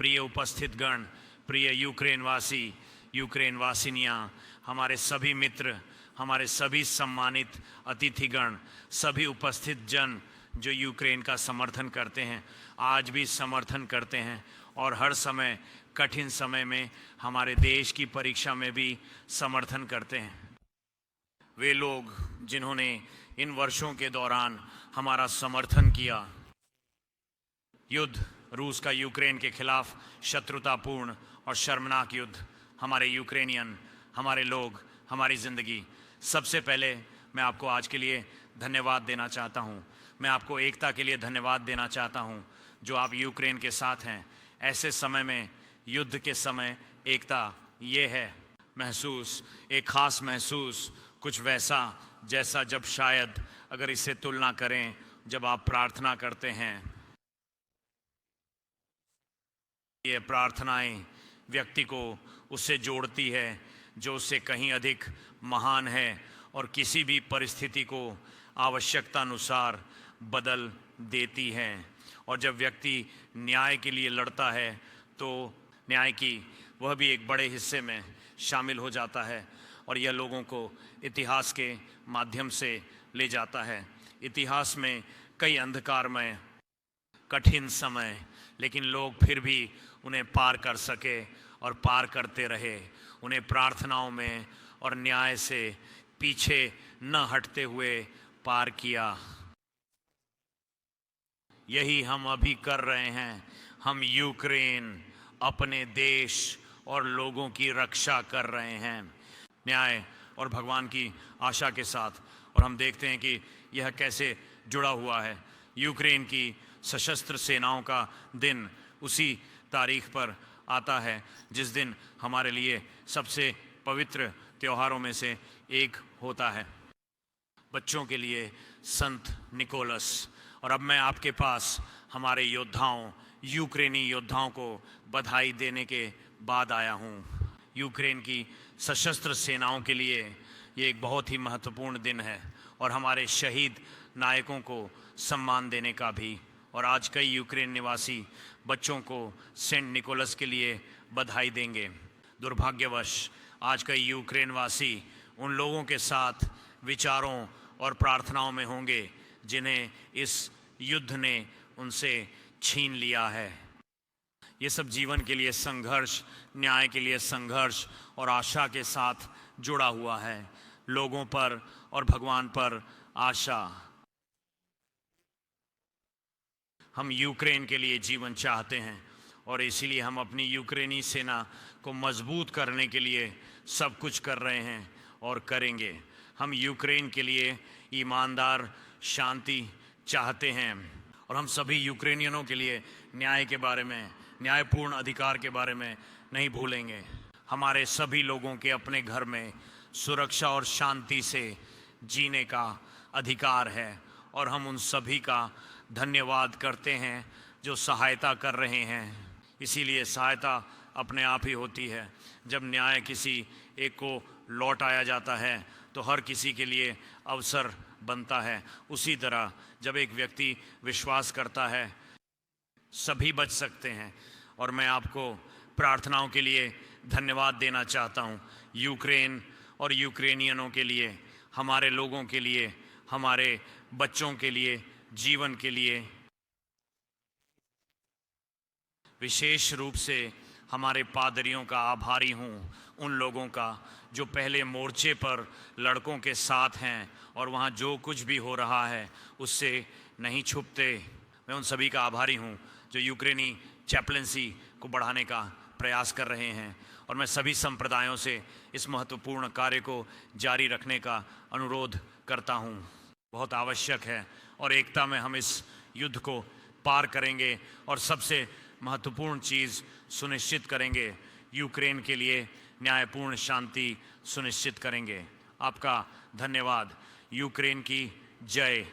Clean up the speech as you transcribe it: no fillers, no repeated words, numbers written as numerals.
प्रिय उपस्थित गण, प्रिय यूक्रेन वासी, यूक्रेन वासिनियाँ, हमारे सभी मित्र, हमारे सभी सम्मानित अतिथिगण, सभी उपस्थित जन जो यूक्रेन का समर्थन करते हैं, आज भी समर्थन करते हैं और हर समय कठिन समय में हमारे देश की परीक्षा में भी समर्थन करते हैं। वे लोग जिन्होंने इन वर्षों के दौरान हमारा समर्थन किया। युद्ध, रूस का यूक्रेन के खिलाफ शत्रुतापूर्ण और शर्मनाक युद्ध, हमारे यूक्रेनियन, हमारे लोग, हमारी ज़िंदगी। सबसे पहले मैं आपको आज के लिए धन्यवाद देना चाहता हूँ। मैं आपको एकता के लिए धन्यवाद देना चाहता हूँ जो आप यूक्रेन के साथ हैं। ऐसे समय में, युद्ध के समय, एकता ये है महसूस, एक ख़ास महसूस, कुछ वैसा जैसा जब शायद अगर इससे तुलना करें जब आप प्रार्थना करते हैं। ये प्रार्थनाएं व्यक्ति को उससे जोड़ती है जो उससे कहीं अधिक महान है और किसी भी परिस्थिति को आवश्यकता अनुसार बदल देती हैं। और जब व्यक्ति न्याय के लिए लड़ता है तो न्याय की वह भी एक बड़े हिस्से में शामिल हो जाता है और यह लोगों को इतिहास के माध्यम से ले जाता है। इतिहास में कई अंधकारमय कठिन समय, लेकिन लोग फिर भी उन्हें पार कर सके और पार करते रहे। उन्हें प्रार्थनाओं में और न्याय से पीछे न हटते हुए पार किया। यही हम अभी कर रहे हैं। हम यूक्रेन, अपने देश और लोगों की रक्षा कर रहे हैं न्याय और भगवान की आशा के साथ। और हम देखते हैं कि यह कैसे जुड़ा हुआ है। यूक्रेन की सशस्त्र सेनाओं का दिन उसी तारीख पर आता है जिस दिन हमारे लिए सबसे पवित्र त्योहारों में से एक होता है, बच्चों के लिए संत निकोलस। और अब मैं आपके पास हमारे योद्धाओं, यूक्रेनी योद्धाओं को बधाई देने के बाद आया हूँ। यूक्रेन की सशस्त्र सेनाओं के लिए ये एक बहुत ही महत्वपूर्ण दिन है और हमारे शहीद नायकों को सम्मान देने का भी। और आज कई यूक्रेन निवासी बच्चों को सेंट निकोलस के लिए बधाई देंगे। दुर्भाग्यवश आज कई यूक्रेन वासी उन लोगों के साथ विचारों और प्रार्थनाओं में होंगे जिन्हें इस युद्ध ने उनसे छीन लिया है। ये सब जीवन के लिए संघर्ष, न्याय के लिए संघर्ष और आशा के साथ जुड़ा हुआ है। लोगों पर और भगवान पर आशा। हम यूक्रेन के लिए जीवन चाहते हैं और इसीलिए हम अपनी यूक्रेनी सेना को मजबूत करने के लिए सब कुछ कर रहे हैं और करेंगे। हम यूक्रेन के लिए ईमानदार शांति चाहते हैं और हम सभी यूक्रेनियनों के लिए न्याय के बारे में, न्यायपूर्ण अधिकार के बारे में नहीं भूलेंगे। हमारे सभी लोगों के अपने घर में सुरक्षा और शांति से जीने का अधिकार है और हम उन सभी का धन्यवाद करते हैं जो सहायता कर रहे हैं। इसीलिए सहायता अपने आप ही होती है। जब न्याय किसी एक को लौट आया जाता है तो हर किसी के लिए अवसर बनता है। उसी तरह जब एक व्यक्ति विश्वास करता है सभी बच सकते हैं। और मैं आपको प्रार्थनाओं के लिए धन्यवाद देना चाहता हूँ, यूक्रेन और यूक्रेनियनों के लिए, हमारे लोगों के लिए, हमारे बच्चों के लिए, जीवन के लिए। विशेष रूप से हमारे पादरियों का आभारी हूँ, उन लोगों का जो पहले मोर्चे पर लड़कों के साथ हैं और वहाँ जो कुछ भी हो रहा है उससे नहीं छुपते। मैं उन सभी का आभारी हूँ जो यूक्रेनी चैपलेंसी को बढ़ाने का प्रयास कर रहे हैं। और मैं सभी संप्रदायों से इस महत्वपूर्ण कार्य को जारी रखने का अनुरोध करता हूँ। बहुत आवश्यक है और एकता में हम इस युद्ध को पार करेंगे और सबसे महत्वपूर्ण चीज़ सुनिश्चित करेंगे, यूक्रेन के लिए न्यायपूर्ण शांति सुनिश्चित करेंगे। आपका धन्यवाद। यूक्रेन की जय।